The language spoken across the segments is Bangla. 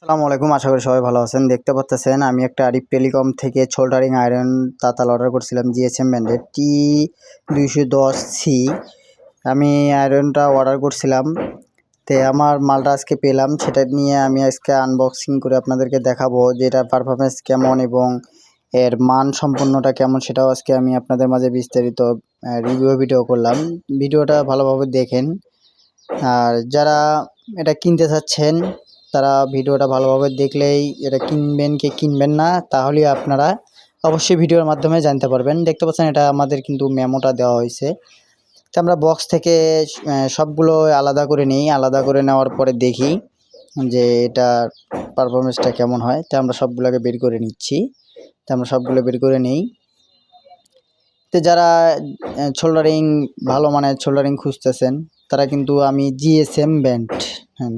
আসসালামু আলাইকুম, আশা করি সবাই ভালো আছেন। দেখতে পাচ্ছেন আমি একটা আরিফ টেলিকম থেকে সোল্ডারিং আয়রন তাতাল অর্ডার করছিলাম জিএসএম ব্র্যান্ডের T210C। আমি আয়রনটা অর্ডার করছিলাম, তো আমার মালটা আজকে পেলাম। সেটা নিয়ে আমি আজকে আনবক্সিং করে আপনাদেরকে দেখাবো যে এটার পারফরমেন্স কেমন এবং এর মান সম্পন্নটা কেমন, সেটাও আজকে আমি আপনাদের মাঝে বিস্তারিত রিভিউ ভিডিও করলাম। ভিডিওটা ভালোভাবে দেখেন। আর যারা এটা কিনতে চাচ্ছেন তারা ভিডিওটা ভালোভাবে দেখলেই এটা কিনবেন কি কিনবেন না তাহলে আপনারা অবশ্যই ভিডিওর মাধ্যমে জানতে পারবেন। দেখতে পাচ্ছেন এটা আমাদের কিন্তু মেমোটা দেওয়া হয়েছে। তো আমরা বক্স থেকে সবগুলো আলাদা করে নিই, আলাদা করে নেওয়ার পরে দেখি যে এটা পারফরমেন্সটা কেমন হয়। তো আমরা সবগুলোকে বের করে নিচ্ছি। তো আমরা সবগুলো বের করে নিই। তো যারা সোল্ডারিং ভালো মানের সোল্ডারিং খুঁজতেছেন তারা কিন্তু আমি জিএসএম ব্র্যান্ড,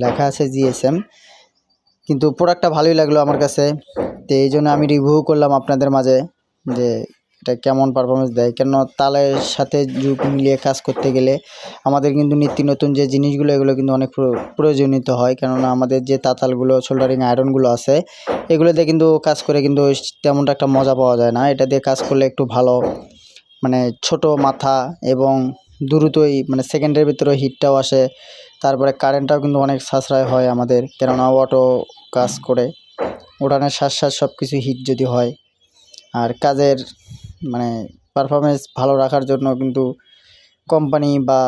লেখা আছে জিএসএম, কিন্তু প্রোডাক্টটা ভালোই লাগলো আমার কাছে। তো এই জন্য আমি রিভিউ করলাম আপনাদের মাঝে যে এটা কেমন পারফরমেন্স দেয়। কেন তালের সাথে যুগ মিলিয়ে কাজ করতে গেলে আমাদের কিন্তু নিত্য নতুন যে জিনিসগুলো এগুলো কিন্তু অনেক প্রয়োজনীয় হয়। কেননা আমাদের যে তাতালগুলো সোল্ডারিং আয়রনগুলো আছে এগুলো দিয়ে কিন্তু কাজ করে কিন্তু তেমনটা একটা মজা পাওয়া যায় না। এটা দিয়ে কাজ করলে একটু ভালো, মানে ছোট মাথা এবং দ্রুতই মানে সেকেন্ডের ভিতরে হিটটাও আসে। তারপরে কারেন্টটাও কিন্তু অনেক সাশ্রয় হয় আমাদের, কেননা অটো কাজ করে উড়ানের শ্বাস সব কিছু হিট যদি হয়। আর কাজের মানে পারফরমেন্স ভালো রাখার জন্য কিন্তু কোম্পানি বা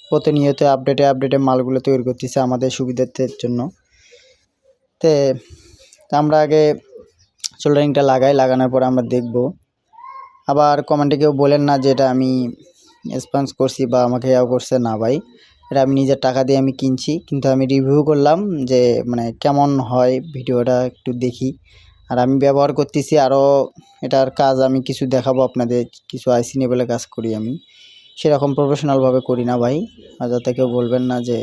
প্রতিনিয়ত আপডেটে মালগুলো তৈরি করতেছে আমাদের সুবিধার্থের জন্য। তে আমরা আগে সোল্ডারিংটা লাগানোর পর আমরা দেখব। আবার কমেন্টে কেউ বলেন না যে এটা আমি স্পন্স করছি বা আমাকে ইয়াও করছে, না ভাই, এটা আমি নিজের টাকা দিয়ে আমি কিনছি। কিন্তু আমি রিভিউ করলাম যে মানে কেমন হয় ভিডিওটা একটু দেখি। আর আমি ব্যবহার করতেছি, আরও এটার কাজ আমি কিছু দেখাবো আপনাদের। কিছু আইসি নেবেলে কাজ করি আমি, সেরকম প্রফেশনালভাবে করি না ভাই। আর যাতে কেউ বলবেন না যে,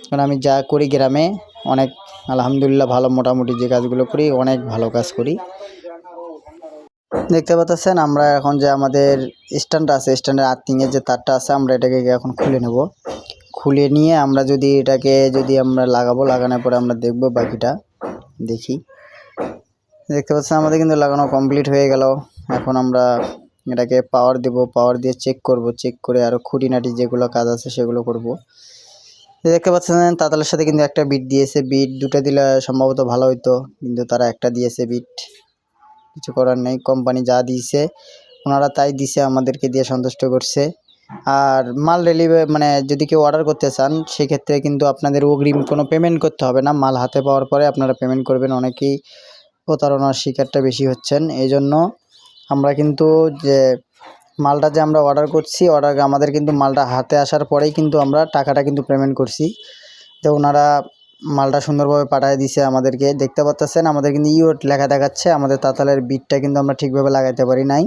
কারণ আমি যা করি গ্রামে অনেক আলহামদুলিল্লাহ ভালো, মোটামুটি যে কাজগুলো করি অনেক ভালো কাজ করি। দেখতে পাচ্ছেন আমরা এখন যে আমাদের স্ট্যান্ড আছে, স্ট্যান্ডের আর্থিংয়ের যে তারটা আছে আমরা এটাকে এখন খুলে নেব। খুলে নিয়ে আমরা এটাকে আমরা লাগানোর পরে আমরা দেখব বাকিটা। দেখি, দেখতে পাচ্ছেন আমাদের কিন্তু লাগানো কমপ্লিট হয়ে গেল। এখন আমরা এটাকে পাওয়ার দেব, পাওয়ার দিয়ে চেক করব, চেক করে আরও খুঁটিনাটি যেগুলো কাজ আছে সেগুলো করব। দেখতে পাচ্ছেন তাতালের সাথে কিন্তু একটা বিট দিয়েছে, বিট দুটো দিলে সম্ভবত ভালো হইতো, কিন্তু তারা একটা দিয়েছে বিট। কিছু করার নেই, কোম্পানি যা দিয়েছে ওনারা তাই দিছে, আমাদেরকে দিয়ে সন্তুষ্ট করছে। আর মাল ডেলিভারি মানে যদি কেউ অর্ডার করতে চান সেক্ষেত্রে কিন্তু আপনাদের অগ্রিম কোনো পেমেন্ট করতে হবে না। মাল হাতে পাওয়ার পরে আপনারা পেমেন্ট করবেন। অনেকেই প্রতারণার শিকারটা বেশি হচ্ছেন। এই জন্য আমরা কিন্তু যে মালটা যে আমরা অর্ডার করছি, আমাদের কিন্তু মালটা হাতে আসার পরেই কিন্তু আমরা টাকাটা কিন্তু পেমেন্ট করছি। তো ওনারা মালটা সুন্দরভাবে পাঠিয়ে দিছে আমাদেরকে। দেখতে পাচ্ছেন আমাদের কিন্তু ইউট লেখা দেখাচ্ছে, আমাদের তাতালের বিটটা কিন্তু আমরা ঠিকভাবে লাগাইতে পারি নাই।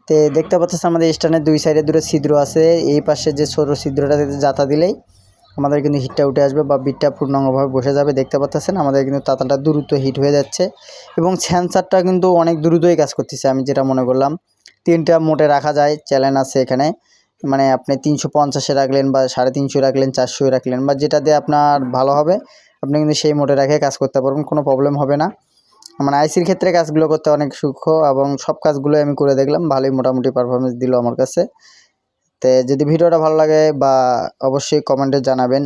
তো দেখতে পাচ্ছেন আমাদের স্ট্যান্ডের দুই সাইডে দুটো ছিদ্র আছে, এই পাশে যে ছোটো ছিদ্রটা জাতা দিলেই আমাদের কিন্তু হিটটা উঠে আসবে বা বিটটা পূর্ণাঙ্গভাবে বসে যাবে। দেখতে পাচ্ছেন আমাদের কিন্তু তাতালটা দ্রুত হিট হয়ে যাচ্ছে এবং সেন্সারটা কিন্তু অনেক দ্রুতই কাজ করতেছে। আমি যেটা মনে করলাম 3টা মোটে রাখা যায়, চ্যালেঞ্জ আছে এখানে। মানে আপনি 350-এ রাখলেন বা 350 রাখলেন, 400 রাখলেন বা যেটা দিয়ে আপনার ভালো হবে আপনি কিন্তু সেই মোটে রেখে কাজ করতে পারবেন, কোনো প্রবলেম হবে না। মানে আইসির ক্ষেত্রে কাজগুলো করতে অনেক সূক্ষ্ম এবং সব কাজগুলো আমি করে দেখলাম, ভালোই মোটামুটি পারফরমেন্স দিল আমার কাছে। তো যদি ভিডিওটা ভালো লাগে বা অবশ্যই কমেন্টে জানাবেন।